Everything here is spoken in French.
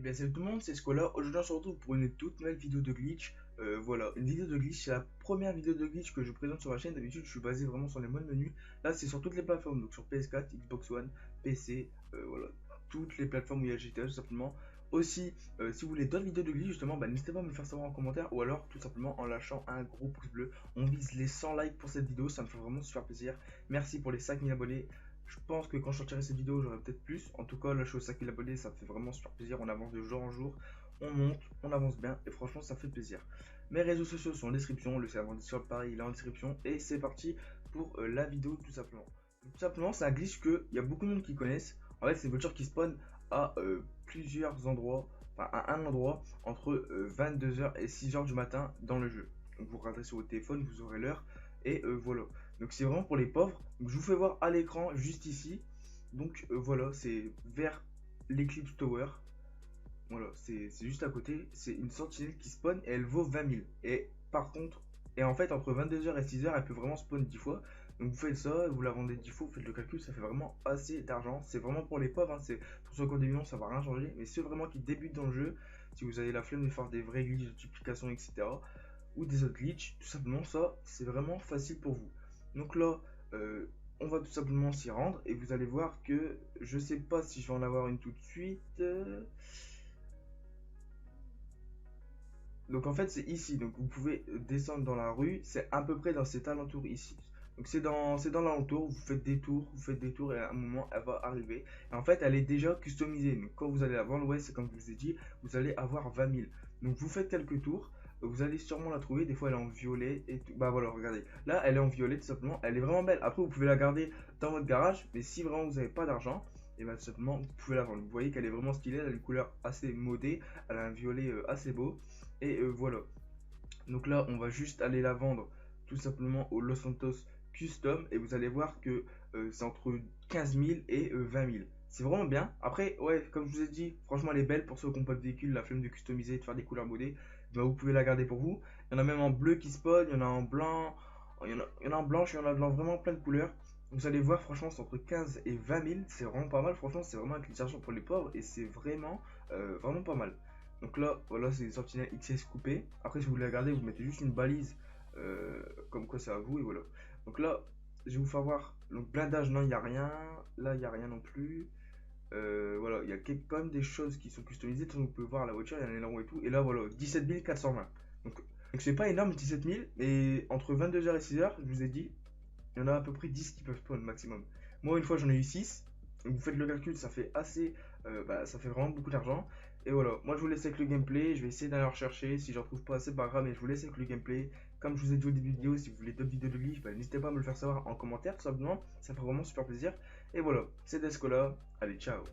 bien salut tout le monde, c'est Scola. Aujourd'hui on se retrouve pour une toute nouvelle vidéo de glitch. Voilà, une vidéo de glitch, c'est la première vidéo de glitch que je présente sur la chaîne. D'habitude je suis basé vraiment sur les modes menus. Là c'est sur toutes les plateformes, donc sur PS4, Xbox One, PC, voilà, toutes les plateformes où il y a GTA tout simplement. Aussi, si vous voulez d'autres vidéos de glitch justement, n'hésitez pas à me le faire savoir en commentaire ou alors tout simplement en lâchant un gros pouce bleu. On vise les 100 likes pour cette vidéo, ça me fait vraiment super plaisir. Merci pour les 5000 abonnés. Je pense que quand je sortirai cette vidéo, j'aurai peut-être plus. En tout cas, là, je suis au 5000 abonnés, ça me fait vraiment super plaisir. On avance de jour en jour, on monte, on avance bien, et franchement, ça fait plaisir. Mes réseaux sociaux sont en description, le serveur Discord, pareil, il est en description. Et c'est parti pour la vidéo, tout simplement. Tout simplement, c'est un glitch qu'il y a beaucoup de monde qui connaissent. En fait, c'est une voiture qui spawn à plusieurs endroits, enfin à un endroit, entre 22h et 6h du matin dans le jeu. Donc, vous regardez sur votre téléphone, vous aurez l'heure. Et voilà. Donc c'est vraiment pour les pauvres. Donc, je vous fais voir à l'écran juste ici. Donc voilà, c'est vers l'Eclipse Tower. Voilà, c'est juste à côté. C'est une sentinelle qui spawn et elle vaut 20 000. Et par contre, et en fait, entre 22h et 6h, elle peut vraiment spawn 10 fois. Donc vous faites ça, vous la vendez 10 fois, vous faites le calcul, ça fait vraiment assez d'argent. C'est vraiment pour les pauvres, hein. C'est pour ceux qui ont des millions, ça va rien changer. Mais ceux vraiment qui débutent dans le jeu, si vous avez la flemme de faire des vrais glitches de multiplication, etc., ou des autres glitches, tout simplement, ça, c'est vraiment facile pour vous. Donc là, on va tout simplement s'y rendre et vous allez voir que je sais pas si je vais en avoir une tout de suite. Donc en fait c'est ici, donc vous pouvez descendre dans la rue, c'est à peu près dans cet alentour ici. Donc c'est dans l'alentour, vous faites des tours et à un moment elle va arriver. Et en fait elle est déjà customisée, donc quand vous allez la vendre, ouais c'est comme je vous ai dit, vous allez avoir 20 000. Donc vous faites quelques tours, vous allez sûrement la trouver, des fois elle est en violet et tout. Bah voilà, regardez, là elle est en violet tout simplement, elle est vraiment belle. Après vous pouvez la garder dans votre garage, mais si vraiment vous n'avez pas d'argent, et bien tout simplement vous pouvez la vendre. Vous voyez qu'elle est vraiment stylée, elle a une couleur assez modée, elle a un violet assez beau. Et voilà. Donc là, on va juste aller la vendre tout simplement au Los Santos Custom. Et vous allez voir que c'est entre 15 000 et 20 000. C'est vraiment bien. Après, ouais, comme je vous ai dit, franchement, elle est belle pour ceux qui n'ont pas de véhicule, la flemme de customiser, de faire des couleurs modées. Ben, vous pouvez la garder pour vous. Il y en a même en bleu qui spawn, il y en a en blanc, il y en a en blanche, il y en a dans vraiment plein de couleurs. Vous allez voir, franchement, c'est entre 15 et 20 000. C'est vraiment pas mal. Franchement, c'est vraiment un utilisation pour les pauvres et c'est vraiment, vraiment pas mal. Donc là, voilà, c'est des sentinelles XS coupées. Après, si vous voulez la garder, vous mettez juste une balise comme quoi c'est à vous et voilà. Donc là, je vais vous faire voir. Donc blindage, non, il n'y a rien. Là, il n'y a rien non plus. Voilà, il y a quand même des choses qui sont customisées. Donc vous pouvez voir la voiture, il y a un aileron et tout. Et là, voilà, 17 420. Donc c'est pas énorme, 17 000. Mais entre 22h et 6h, je vous ai dit, il y en a à peu près 10 qui peuvent spawn maximum. Moi, une fois, j'en ai eu 6. Donc, vous faites le calcul, ça fait assez. Ça fait vraiment beaucoup d'argent. Et voilà, moi je vous laisse avec le gameplay. Je vais essayer d'aller en rechercher. Si j'en trouve pas assez, pas grave, mais je vous laisse avec le gameplay. Comme je vous ai dit au début de vidéo, si vous voulez d'autres vidéos de glitch, n'hésitez pas à me le faire savoir en commentaire, tout simplement. Ça fait vraiment super plaisir. Et voilà, c'est Descola. Allez, ciao.